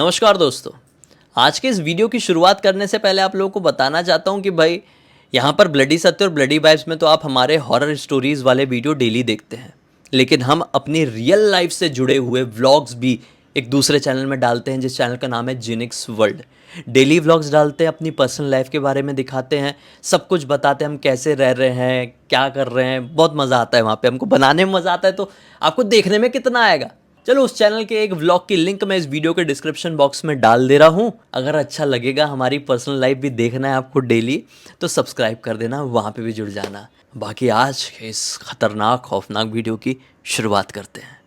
नमस्कार दोस्तों। आज के इस वीडियो की शुरुआत करने से पहले आप लोगों को बताना चाहता हूं कि भाई यहाँ पर ब्लडी सत्य और ब्लडी वाइब्स में तो आप हमारे हॉरर स्टोरीज़ वाले वीडियो डेली देखते हैं, लेकिन हम अपनी रियल लाइफ से जुड़े हुए व्लॉग्स भी एक दूसरे चैनल में डालते हैं, जिस चैनल का नाम है जिनिक्स वर्ल्ड। डेली व्लॉग्स डालते हैं, अपनी पर्सनल लाइफ के बारे में दिखाते हैं, सब कुछ बताते हैं, हम कैसे रह रहे हैं, क्या कर रहे हैं। बहुत मज़ा आता है वहाँ पे, हमको बनाने में मज़ा आता है, तो आपको देखने में कितना आएगा। चलो, उस चैनल के एक व्लॉग की लिंक मैं इस वीडियो के डिस्क्रिप्शन बॉक्स में डाल दे रहा हूँ। अगर अच्छा लगेगा, हमारी पर्सनल लाइफ भी देखना है आपको डेली, तो सब्सक्राइब कर देना, वहाँ पे भी जुड़ जाना। बाकी आज के इस खतरनाक खौफनाक वीडियो की शुरुआत करते हैं।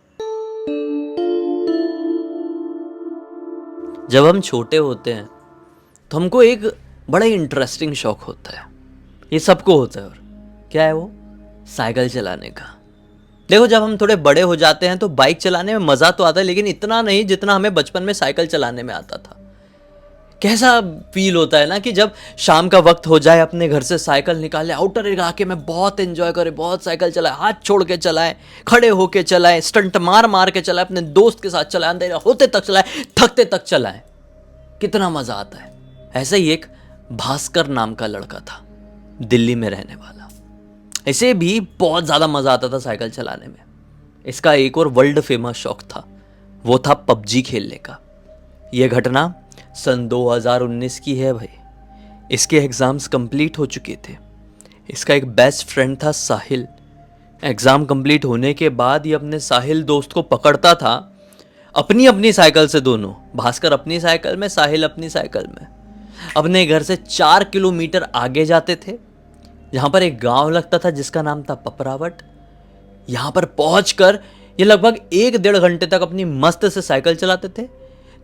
जब हम छोटे होते हैं तो हमको एक बड़ा ही इंटरेस्टिंग शौक होता है, ये सबको होता है। और क्या है वो? साइकिल चलाने का। देखो, जब हम थोड़े बड़े हो जाते हैं तो बाइक चलाने में मज़ा तो आता है, लेकिन इतना नहीं जितना हमें बचपन में साइकिल चलाने में आता था। कैसा फील होता है ना कि जब शाम का वक्त हो जाए, अपने घर से साइकिल निकाले, आउटर इलाके में बहुत एंजॉय करें, बहुत साइकिल चलाए, हाथ छोड़ के चलाए, खड़े होके चलाए, स्टंट मार मार के चलाए, अपने दोस्त के साथ चलाए, अंधेरा होते तक चलाए, थकते तक चलाए। कितना मज़ा आता है। ऐसे ही एक भास्कर नाम का लड़का था, दिल्ली में रहने वाला। इसे भी बहुत ज़्यादा मज़ा आता था साइकिल चलाने में। इसका एक और वर्ल्ड फेमस शौक था, वो था पबजी खेलने का। यह घटना सन 2019 की है भाई। इसके एग्ज़ाम्स कंप्लीट हो चुके थे। इसका एक बेस्ट फ्रेंड था साहिल। एग्ज़ाम कंप्लीट होने के बाद ये अपने साहिल दोस्त को पकड़ता था, अपनी अपनी साइकिल से दोनों, भास्कर अपनी साइकिल में, साहिल अपनी साइकिल में, अपने घर से 4 किलोमीटर आगे जाते थे, जहाँ पर एक गांव लगता था जिसका नाम था पपरावट। यहाँ पर पहुंचकर ये लगभग 1-1.5 घंटे तक अपनी मस्त से साइकिल चलाते थे।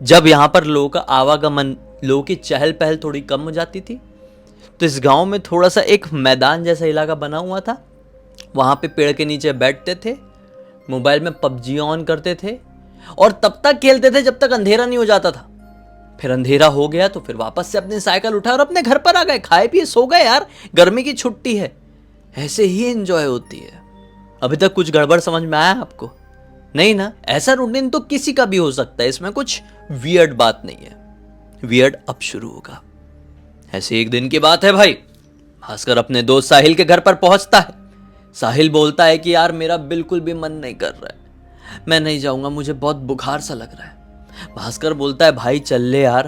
जब यहाँ पर लोगों का आवागमन, लोगों की चहल पहल थोड़ी कम हो जाती थी, तो इस गांव में थोड़ा सा एक मैदान जैसा इलाका बना हुआ था। वहाँ पे पेड़ के नीचे बैठते थे, मोबाइल में पबजी ऑन करते थे और तब तक खेलते थे जब तक अंधेरा नहीं हो जाता था। फिर अंधेरा हो गया तो फिर वापस से अपनी साइकिल उठा और अपने घर पर आ गए, खाए पिए सो गए। यार, गर्मी की छुट्टी है, ऐसे ही एंजॉय होती है। अभी तक कुछ गड़बड़ समझ में आया आपको? नहीं ना? ऐसा रूटीन तो किसी का भी हो सकता है, इसमें कुछ वियर्ड बात नहीं है। वियर्ड अब शुरू होगा। ऐसे एक दिन की बात है भाई, भास्कर अपने दोस्त साहिल के घर पर पहुंचता है। साहिल बोलता है कि यार मेरा बिल्कुल भी मन नहीं कर रहा है, मैं नहीं जाऊंगा, मुझे बहुत बुखार सा लग रहा है। भास्कर बोलता है भाई चल ले यार,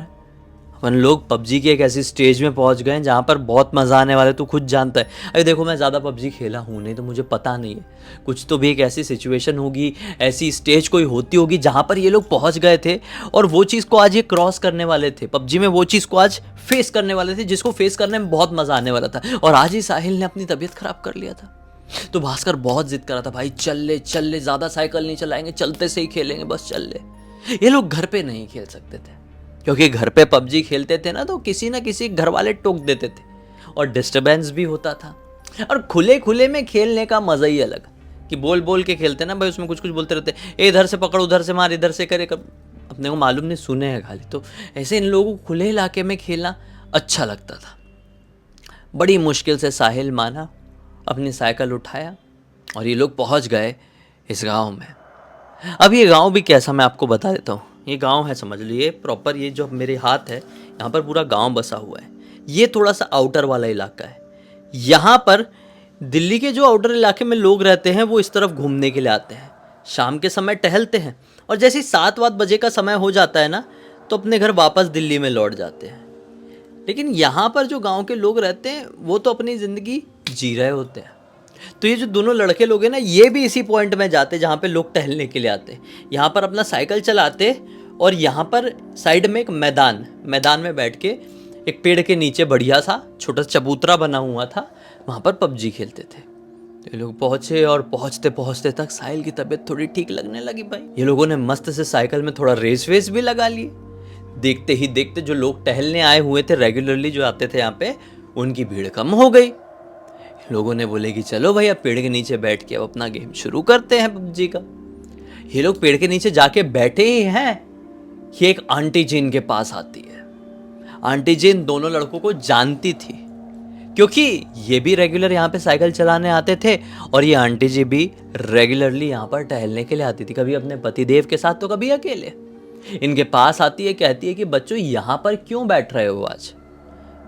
अपन लोग पबजी की एक ऐसी स्टेज में पहुंच गए हैं जहाँ पर बहुत मज़ा आने वाला है, तू खुद जानता है। अरे देखो, मैं ज़्यादा पबजी खेला हूँ नहीं, तो मुझे पता नहीं है। कुछ तो भी एक ऐसी सिचुएशन होगी, ऐसी स्टेज कोई होती होगी जहाँ पर ये लोग पहुँच गए थे और वो चीज़ को आज ये क्रॉस करने वाले थे। पबजी में वो चीज़ को आज फेस करने वाले थे, जिसको फेस करने में बहुत मज़ा आने वाला था। और आज ही साहिल ने अपनी तबीयत ख़राब कर लिया था। तो भास्कर बहुत जिद कर रहा था, भाई चल ले चल ले, ज़्यादा साइकिल नहीं चलाएंगे, चलते से ही खेलेंगे, बस चल ले। ये लोग घर पे नहीं खेल सकते थे, क्योंकि घर पे पबजी खेलते थे ना तो किसी ना किसी घर वाले टोक देते थे और डिस्टरबेंस भी होता था। और खुले खुले में खेलने का मज़ा ही अलग, कि बोल बोल के खेलते ना भाई, उसमें कुछ कुछ बोलते रहते, इधर से पकड़, उधर से मार, इधर से करे, अपने को मालूम नहीं, सुने हैं खाली। तो ऐसे इन लोगों को खुले इलाके में खेलना अच्छा लगता था। बड़ी मुश्किल से साहिल माना, अपनी साइकिल उठाया और ये लोग पहुँच गए इस गाँव में। अब ये गांव भी कैसा, मैं आपको बता देता हूँ। ये गांव है, समझ लीजिए प्रॉपर, ये जो मेरे हाथ है यहाँ पर पूरा गांव बसा हुआ है। ये थोड़ा सा आउटर वाला इलाका है। यहाँ पर दिल्ली के जो आउटर इलाके में लोग रहते हैं वो इस तरफ घूमने के लिए आते हैं, शाम के समय टहलते हैं, और जैसे ही 7-8 बजे का समय हो जाता है ना, तो अपने घर वापस दिल्ली में लौट जाते हैं। लेकिन यहाँ पर जो गाँव के लोग रहते हैं वो तो अपनी ज़िंदगी जी रहे होते हैं। तो ये जो दोनों लड़के लोग हैं ना, ये भी इसी पॉइंट में जाते जहाँ पे लोग टहलने के लिए आते, यहाँ पर अपना साइकिल चलाते और यहाँ पर साइड में एक मैदान में बैठ के एक पेड़ के नीचे बढ़िया सा छोटा चबूतरा बना हुआ था, वहाँ पर पबजी खेलते थे। तो ये लोग पहुँचे और पहुँचते पहुँचते तक साहिल की तबीयत थोड़ी ठीक लगने लगी भाई। ये लोगों ने मस्त से साइकिल में थोड़ा रेस वेस भी लगा लिए। देखते ही देखते जो लोग टहलने आए हुए थे, रेगुलरली जो आते थे यहाँ पे, उनकी भीड़ कम हो गई। लोगों ने बोले कि चलो भाई अब पेड़ के नीचे बैठ के अब अपना गेम शुरू करते हैं पबजी का। ये लोग पेड़ के नीचे जाके बैठे ही हैं, ये एक आंटी जी इनके पास आती है। आंटी जी इन दोनों लड़कों को जानती थी, क्योंकि ये भी रेगुलर यहाँ पे साइकिल चलाने आते थे और ये आंटी जी भी रेगुलरली यहाँ पर टहलने के लिए आती थी, कभी अपने पतिदेव के साथ तो कभी अकेले। इनके पास आती है, कहती है कि बच्चों यहाँ पर क्यों बैठ रहे हो आज।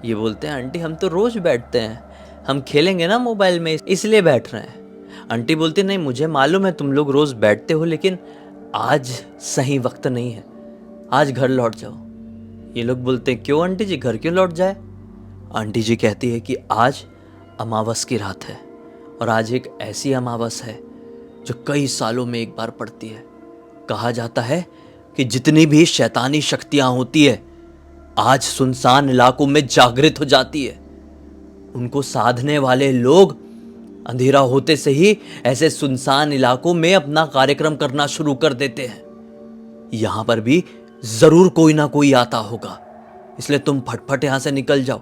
ये बोलते हैं आंटी हम तो रोज बैठते हैं, हम खेलेंगे ना मोबाइल में इसलिए बैठ रहे हैं। आंटी बोलती नहीं मुझे मालूम है तुम लोग रोज बैठते हो, लेकिन आज सही वक्त नहीं है, आज घर लौट जाओ। ये लोग बोलते हैं क्यों आंटी जी, घर क्यों लौट जाए। आंटी जी कहती है कि आज अमावस की रात है और आज एक ऐसी अमावस है जो कई सालों में एक बार पड़ती है। कहा जाता है कि जितनी भी शैतानी शक्तियां होती है आज सुनसान इलाकों में जागृत हो जाती है। उनको साधने वाले लोग अंधेरा होते से ही ऐसे सुनसान इलाकों में अपना कार्यक्रम करना शुरू कर देते हैं। यहां पर भी जरूर कोई ना कोई आता होगा, इसलिए तुम फटफट यहां से निकल जाओ।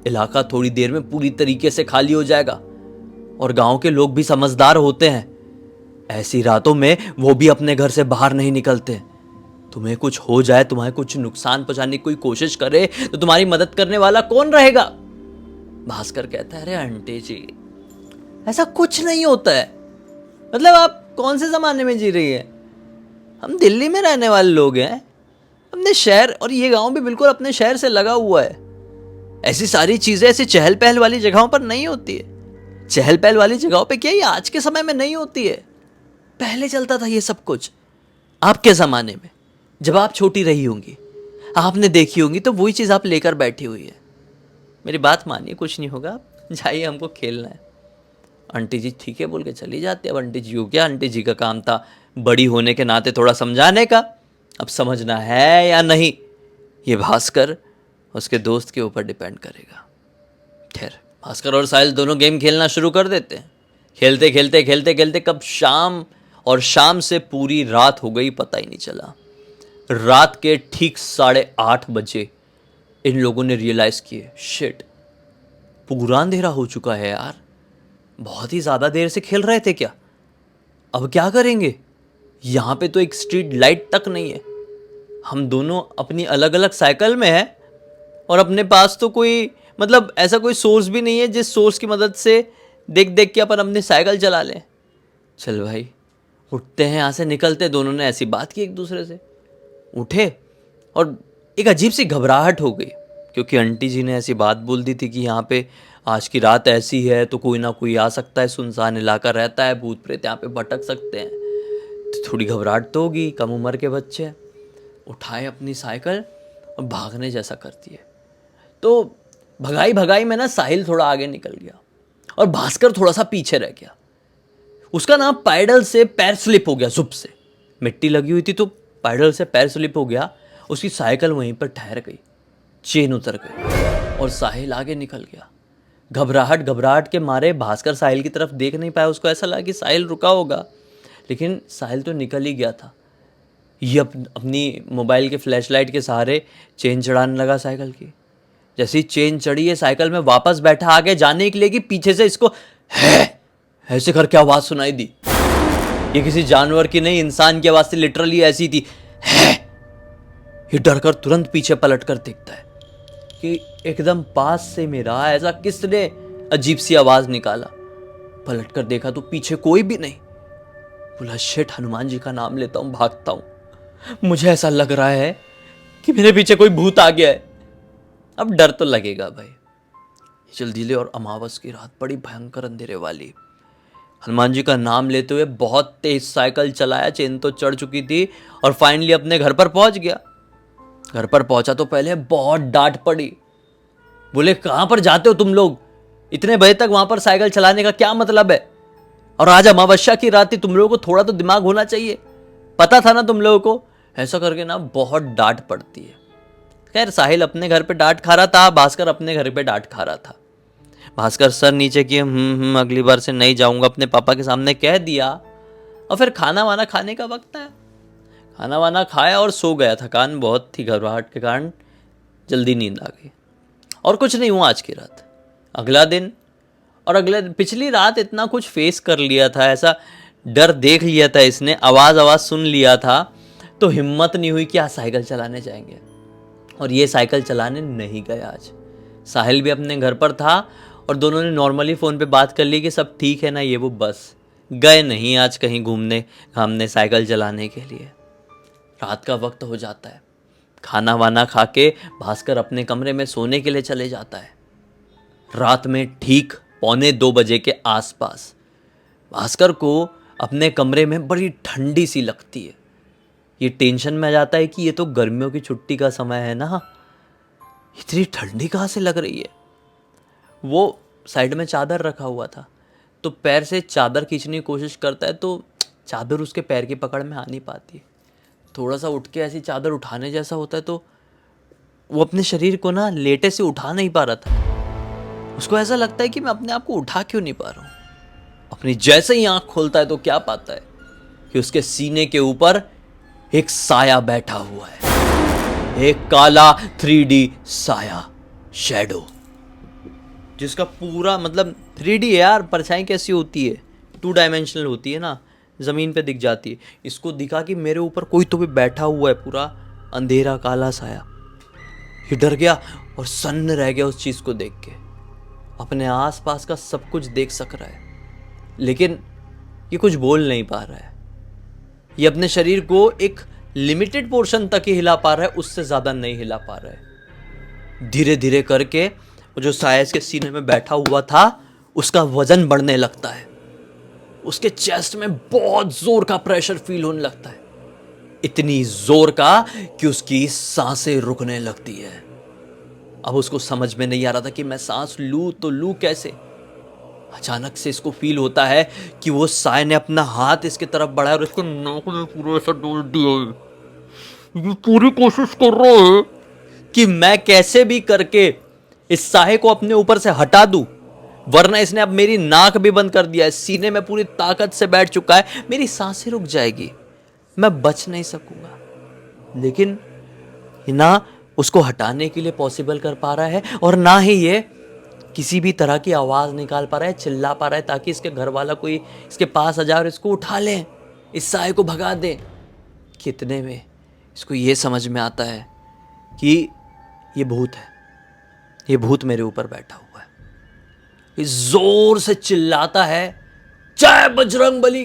इलाका थोड़ी देर में पूरी तरीके से खाली हो जाएगा और गांव के लोग भी समझदार होते हैं। ऐसी रातों में वो भी अपने घर से बाहर नहीं निकलते। तुम्हें कुछ हो जाए, तुम्हारे कुछ नुकसान पहुंचाने की कोई कोशिश करे तो तुम्हारी मदद करने वाला कौन रहेगा। भास्कर कहता है अरे आंटी जी ऐसा कुछ नहीं होता है, मतलब आप कौन से जमाने में जी रही है, हम दिल्ली में रहने वाले लोग हैं, अपने शहर, और ये गांव भी बिल्कुल अपने शहर से लगा हुआ है। ऐसी सारी चीजें ऐसी चहल पहल वाली जगहों पर नहीं होती है। चहल पहल वाली जगहों पे क्या ये आज के समय में नहीं होती है, पहले चलता था ये सब कुछ। आपके जमाने में जब आप छोटी रही होंगी, आपने देखी होंगी, तो वही चीज आप लेकर बैठी हुई है। मेरी बात मानिए, कुछ नहीं होगा, जाइए हमको खेलना है। आंटी जी ठीक है बोल के चली जाती है। अब आंटी जी को क्या, आंटी जी का काम था बड़ी होने के नाते थोड़ा समझाने का, अब समझना है या नहीं ये भास्कर उसके दोस्त के ऊपर डिपेंड करेगा। खैर भास्कर और साहिल दोनों गेम खेलना शुरू कर देते हैं। खेलते खेलते खेलते खेलते कब शाम, और शाम से पूरी रात हो गई पता ही नहीं चला। रात के ठीक 8:30 बजे इन लोगों ने रियलाइज किए शिट पूरा अंधेरा हो चुका है यार, बहुत ही ज्यादा देर से खेल रहे थे क्या, अब क्या करेंगे। यहां पे तो एक स्ट्रीट लाइट तक नहीं है, हम दोनों अपनी अलग अलग साइकिल में हैं और अपने पास तो कोई मतलब ऐसा कोई सोर्स भी नहीं है जिस सोर्स की मदद से देख देख के अपन अपनी साइकिल चला लें। चल भाई उठते हैं यहाँ से, निकलते। दोनों ने ऐसी बात की एक दूसरे से, उठे और एक अजीब सी घबराहट हो गई क्योंकि आंटी जी ने ऐसी बात बोल दी थी कि यहाँ पे आज की रात ऐसी है तो कोई ना कोई आ सकता है, सुनसान इलाका रहता है, भूत प्रेत यहाँ पे भटक सकते हैं। तो थोड़ी घबराहट तो होगी, कम उम्र के बच्चे। उठाए अपनी साइकिल और भागने जैसा करती है। तो भगाई भगाई में ना साहिल थोड़ा आगे निकल गया और भास्कर थोड़ा सा पीछे रह गया। उसका ना पैडल से पैर स्लिप हो गया, जुप से मिट्टी लगी हुई थी तो पैडल से पैर स्लिप हो गया। उसकी साइकिल वहीं पर ठहर गई, चेन उतर गई और साहिल आगे निकल गया। घबराहट के मारे भास्कर साहिल की तरफ देख नहीं पाया। उसको ऐसा लगा कि साहिल रुका होगा, लेकिन साहिल तो निकल ही गया था। ये अपनी मोबाइल के फ्लैशलाइट के सहारे चेन चढ़ाने लगा साइकिल की। जैसे ही चेन चढ़ी है साइकिल में वापस बैठा, आगे जाने के लिए कि पीछे से इसको है ऐसे करके आवाज सुनाई दी। ये किसी जानवर की नहीं, इंसान की आवाज थी, लिटरली ऐसी थी है। ये डरकर तुरंत पीछे पलट कर देखता है कि एकदम पास से मेरा ऐसा किसने अजीब सी आवाज निकाला। पलट कर देखा तो पीछे कोई भी नहीं। बोला शिट, हनुमान जी का नाम लेता हूं, भागता हूं। मुझे ऐसा लग रहा है कि मेरे पीछे कोई भूत आ गया है। अब डर तो लगेगा भाई। जल्दीले और अमावस की रात बड़ी भयंकर अंधेरे वाली। हनुमान जी का नाम लेते हुए बहुत तेज साइकिल चलाया, चेन तो चढ़ चुकी थी और फाइनली अपने घर पर पहुंच गया। घर पर पहुंचा तो पहले बहुत डांट पड़ी। बोले कहां पर जाते हो तुम लोग, इतने बजे तक वहां पर साइकिल चलाने का क्या मतलब है, और आज अमावस्या की रात थी, तुम लोगों को थोड़ा तो दिमाग होना चाहिए, पता था ना तुम लोगों को। ऐसा करके ना बहुत डांट पड़ती है। खैर साहिल अपने घर पे डांट खा रहा था, भास्कर अपने घर पे डांट खा रहा था। भास्कर सर नीचे किए, अगली बार से नहीं जाऊंगा, अपने पापा के सामने कह दिया। और फिर खाना वाना खाने का वक्त है, खाना वाना खाया और सो गया। थकान बहुत थी, घबराहट के कारण जल्दी नींद आ गई। और कुछ नहीं हुआ आज की रात। अगला दिन और पिछली रात इतना कुछ फेस कर लिया था, ऐसा डर देख लिया था इसने, आवाज सुन लिया था, तो हिम्मत नहीं हुई कि आज साइकिल चलाने जाएंगे। और ये साइकिल चलाने नहीं गए आज। साहिल भी अपने घर पर था और दोनों ने नॉर्मली फ़ोन पे बात कर ली कि सब ठीक है ना ये वो, बस गए नहीं आज कहीं घूमने घामने साइकिल चलाने के लिए। रात का वक्त हो जाता है, खाना वाना खा के भास्कर अपने कमरे में सोने के लिए चले जाता है। रात में ठीक 1:45 के आसपास भास्कर को अपने कमरे में बड़ी ठंडी सी लगती है। ये टेंशन में आ जाता है कि ये तो गर्मियों की छुट्टी का समय है ना, इतनी ठंडी कहाँ से लग रही है। वो साइड में चादर रखा हुआ था, तो पैर से चादर खींचने की कोशिश करता है तो चादर उसके पैर की पकड़ में आ नहीं पाती है। थोड़ा सा उठ के ऐसी चादर उठाने जैसा होता है तो वो अपने शरीर को ना लेटे से उठा नहीं पा रहा था। उसको ऐसा लगता है कि मैं अपने आप को उठा क्यों नहीं पा रहा हूँ। अपनी जैसे ही आंख खोलता है तो क्या पाता है कि उसके सीने के ऊपर एक साया बैठा हुआ है, एक काला 3D साया, शैडो, जिसका पूरा मतलब 3D है यार। परछाई कैसी होती है, 2 डायमेंशनल होती है ना, ज़मीन पे दिख जाती है। इसको दिखा कि मेरे ऊपर कोई तो भी बैठा हुआ है, पूरा अंधेरा काला साया। ये डर गया और सन्न रह गया उस चीज़ को देख के। अपने आसपास का सब कुछ देख सक रहा है, लेकिन ये कुछ बोल नहीं पा रहा है। ये अपने शरीर को एक लिमिटेड पोर्शन तक ही हिला पा रहा है, उससे ज़्यादा नहीं हिला पा रहा है। धीरे धीरे करके वो जो साया इसके सीने में बैठा हुआ था उसका वजन बढ़ने लगता है। उसके चेस्ट में बहुत जोर का प्रेशर फील होने लगता है, इतनी जोर का कि उसकी सांसें रुकने लगती है। अब उसको समझ में नहीं आ रहा था कि मैं सांस लूं तो लूं कैसे। अचानक से इसको फील होता है कि वो साय ने अपना हाथ इसके तरफ बढ़ाया और इसको नाक में पूरा ऐसा डोल दिया है। ये पूरी कोशिश कर रहा है कि मैं कैसे भी करके इस साहे को अपने ऊपर से हटा दूं, वरना इसने अब मेरी नाक भी बंद कर दिया है, सीने में पूरी ताकत से बैठ चुका है, मेरी सांसें रुक जाएगी, मैं बच नहीं सकूंगा। लेकिन ना उसको हटाने के लिए पॉसिबल कर पा रहा है और ना ही ये किसी भी तरह की आवाज़ निकाल पा रहा है, चिल्ला पा रहा है ताकि इसके घर वाला कोई इसके पास आ जाए और इसको उठा ले, इस साय को भगा दे। कितने में इसको ये समझ में आता है कि ये भूत है, ये भूत मेरे ऊपर बैठा हुआ है। ये जोर से चिल्लाता है, जय बजरंगबली,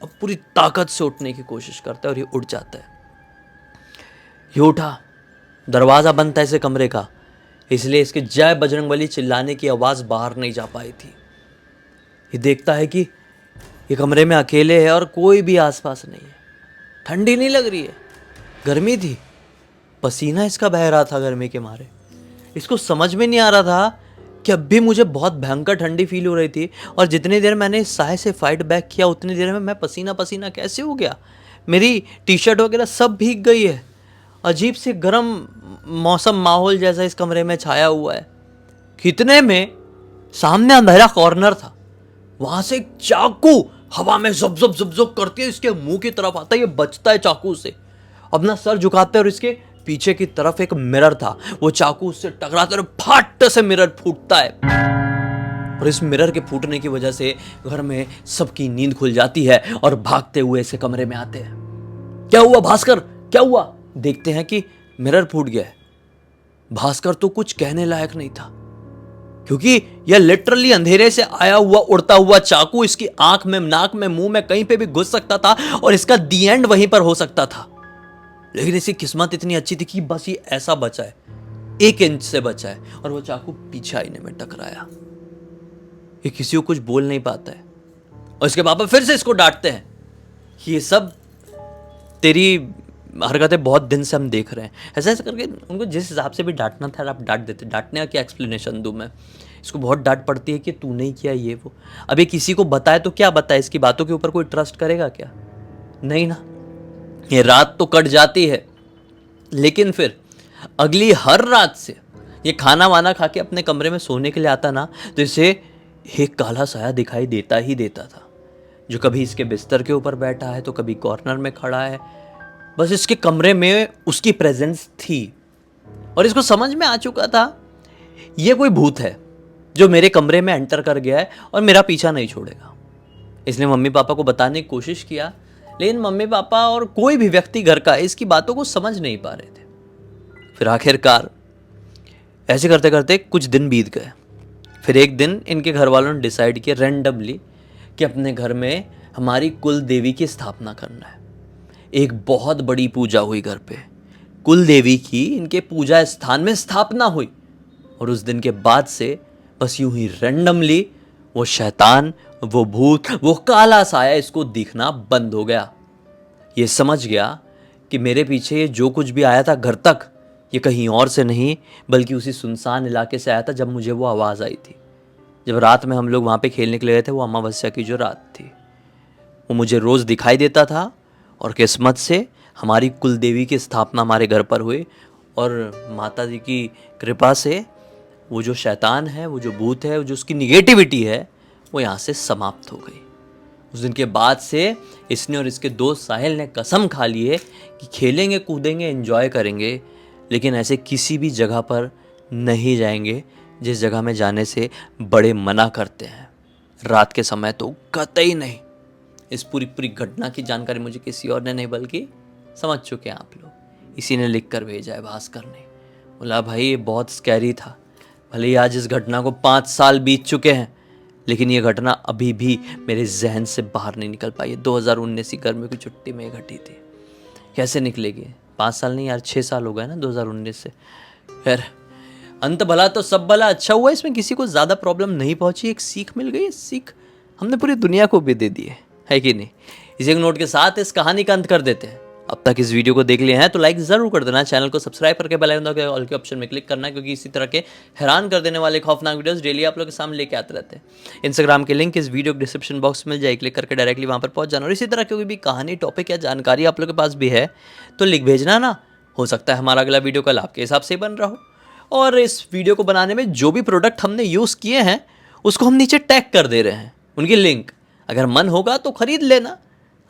अब पूरी ताकत से उठने की कोशिश करता है और ये उठ जाता है। ये उठा, दरवाज़ा बंद था इसे कमरे का, इसलिए इसके जय बजरंगबली चिल्लाने की आवाज़ बाहर नहीं जा पाई थी। ये देखता है कि ये कमरे में अकेले है और कोई भी आसपास नहीं है। ठंडी नहीं लग रही है, गर्मी थी, पसीना इसका बह रहा था गर्मी के मारे। इसको समझ में नहीं आ रहा था कि अब भी मुझे बहुत भयंकर ठंडी फील हो रही थी और जितनी देर मैंने इस साय से फाइट बैक किया उतनी देर में मैं पसीना पसीना कैसे हो गया। मेरी टी शर्ट वगैरह सब भीग गई है। अजीब से गर्म मौसम माहौल जैसा इस कमरे में छाया हुआ है। कितने में सामने अंधेरा कॉर्नर था, वहां से एक चाकू हवा में जब जब जब जब करती है इसके मुंह की तरफ आता है। ये बचता है चाकू से, अपना सर झुकाता है और इसके पीछे की तरफ एक मिरर था, वो चाकू उससे टकराता है, फट से मिरर फूटता है और इस मिरर के फूटने की वजह से घर में सबकी नींद खुल जाती है और भागते हुए इसे कमरे में आते हैं। क्या हुआ भास्कर, क्या हुआ? देखते हैं कि मिरर फूट गया है। भास्कर तो कुछ कहने लायक नहीं था, क्योंकि यह लिटरली अंधेरे से आया हुआ उड़ता हुआ चाकू इसकी आंख में, नाक में, मुंह में कहीं पे भी घुस सकता था और इसका दी एंड वहीं पर हो सकता था। लेकिन इसकी किस्मत इतनी अच्छी थी कि बस ये ऐसा बचा है, 1 इंच से बचा है और वो चाकू पीछे आईने में टकराया। ये किसी को कुछ बोल नहीं पाता है और इसके पापा फिर से इसको डांटते हैं कि ये सब तेरी हरकतें बहुत दिन से हम देख रहे हैं। ऐसा ऐसा करके उनको जिस हिसाब से भी डांटना था आप डांट देते। डांटने का क्या एक्सप्लेनेशन दूं मैं, इसको बहुत डांट पड़ती है कि तू नहीं किया ये वो। अभी किसी को बताए तो क्या बताए, इसकी बातों के ऊपर कोई ट्रस्ट करेगा क्या? नहीं ना। ये रात तो कट जाती है, लेकिन फिर अगली हर रात से ये खाना वाना खा के अपने कमरे में सोने के लिए आता ना, तो इसे एक काला साया दिखाई देता ही देता था, जो कभी इसके बिस्तर के ऊपर बैठा है तो कभी कॉर्नर में खड़ा है। बस इसके कमरे में उसकी प्रेजेंस थी और इसको समझ में आ चुका था ये कोई भूत है जो मेरे कमरे में एंटर कर गया है और मेरा पीछा नहीं छोड़ेगा। इसने मम्मी पापा को बताने की कोशिश किया, लेकिन मम्मी पापा और कोई भी व्यक्ति घर का इसकी बातों को समझ नहीं पा रहे थे। फिर आखिरकार ऐसे करते करते कुछ दिन बीत गए। फिर एक दिन इनके घर वालों ने डिसाइड किया रैंडमली कि अपने घर में हमारी कुल देवी की स्थापना करना है। एक बहुत बड़ी पूजा हुई घर पे, कुल देवी की इनके पूजा स्थान में स्थापना हुई। और उस दिन के बाद से बस यूं ही रैंडमली वो शैतान, वो भूत, वो काला साया इसको दिखना बंद हो गया। ये समझ गया कि मेरे पीछे ये जो कुछ भी आया था घर तक, ये कहीं और से नहीं बल्कि उसी सुनसान इलाके से आया था जब मुझे वो आवाज़ आई थी। जब रात में हम लोग वहाँ पे खेलने के लिए गए थे, वो अमावस्या की जो रात थी, वो मुझे रोज़ दिखाई देता था। और किस्मत से हमारी कुल देवी की स्थापना हमारे घर पर हुई और माता जी की कृपा से वो जो शैतान है, वो जो भूत है, वो जो उसकी निगेटिविटी है, वो यहाँ से समाप्त हो गई। उस दिन के बाद से इसने और इसके दोस्त साहिल ने कसम खा ली है कि खेलेंगे, कूदेंगे, एंजॉय करेंगे, लेकिन ऐसे किसी भी जगह पर नहीं जाएंगे जिस जगह में जाने से बड़े मना करते हैं। रात के समय तो कतई नहीं। इस पूरी घटना की जानकारी मुझे किसी और ने नहीं बल्कि समझ चुके हैं आप लोग, इसी ने लिख कर भेजा है, भास्कर ने। बोला भाई ये बहुत स्कैरी था, भले ही आज इस घटना को 5 साल बीत चुके हैं, लेकिन ये घटना अभी भी मेरे जहन से बाहर नहीं निकल पाई। 2019 की गर्मी की छुट्टी में घटी थी, कैसे निकलेगी? 5 साल नहीं यार, 6 साल हो गए ना 2019 से। खैर, अंत भला तो सब भला, अच्छा हुआ इसमें किसी को ज़्यादा प्रॉब्लम नहीं पहुंची, एक सीख मिल गई। सीख हमने पूरी दुनिया को भी दे दी है कि नहीं? इसी एक नोट के साथ इस कहानी का अंत कर देते हैं। अब तक इस वीडियो को देख लिए हैं तो लाइक ज़रूर कर देना, चैनल को सब्सक्राइब करके बेल आइकन के ऑल के ऑप्शन में क्लिक करना, क्योंकि इसी तरह के हैरान कर देने वाले खौफनाक वीडियोस डेली आप लोग के सामने लेके आते रहते हैं। इंस्टाग्राम के लिंक इस वीडियो के डिस्क्रिप्शन बॉक्स में मिल जाए, क्लिक करके डायरेक्टली वहाँ पर पहुँच जाना। और इसी तरह की कोई भी कहानी, टॉपिक या जानकारी आप लोग के पास भी है तो लिख भेजना ना, हो सकता है हमारा अगला वीडियो कल आपके हिसाब से बन रहा हो। और इस वीडियो को बनाने में जो भी प्रोडक्ट हमने यूज़ किए हैं उसको हम नीचे टैग कर दे रहे हैं, उनकी लिंक अगर मन होगा तो खरीद लेना।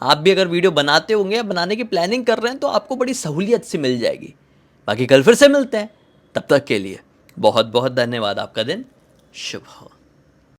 आप भी अगर वीडियो बनाते होंगे या बनाने की प्लानिंग कर रहे हैं तो आपको बड़ी सहूलियत से मिल जाएगी। बाकी कल फिर से मिलते हैं, तब तक के लिए बहुत बहुत धन्यवाद। आपका दिन शुभ हो।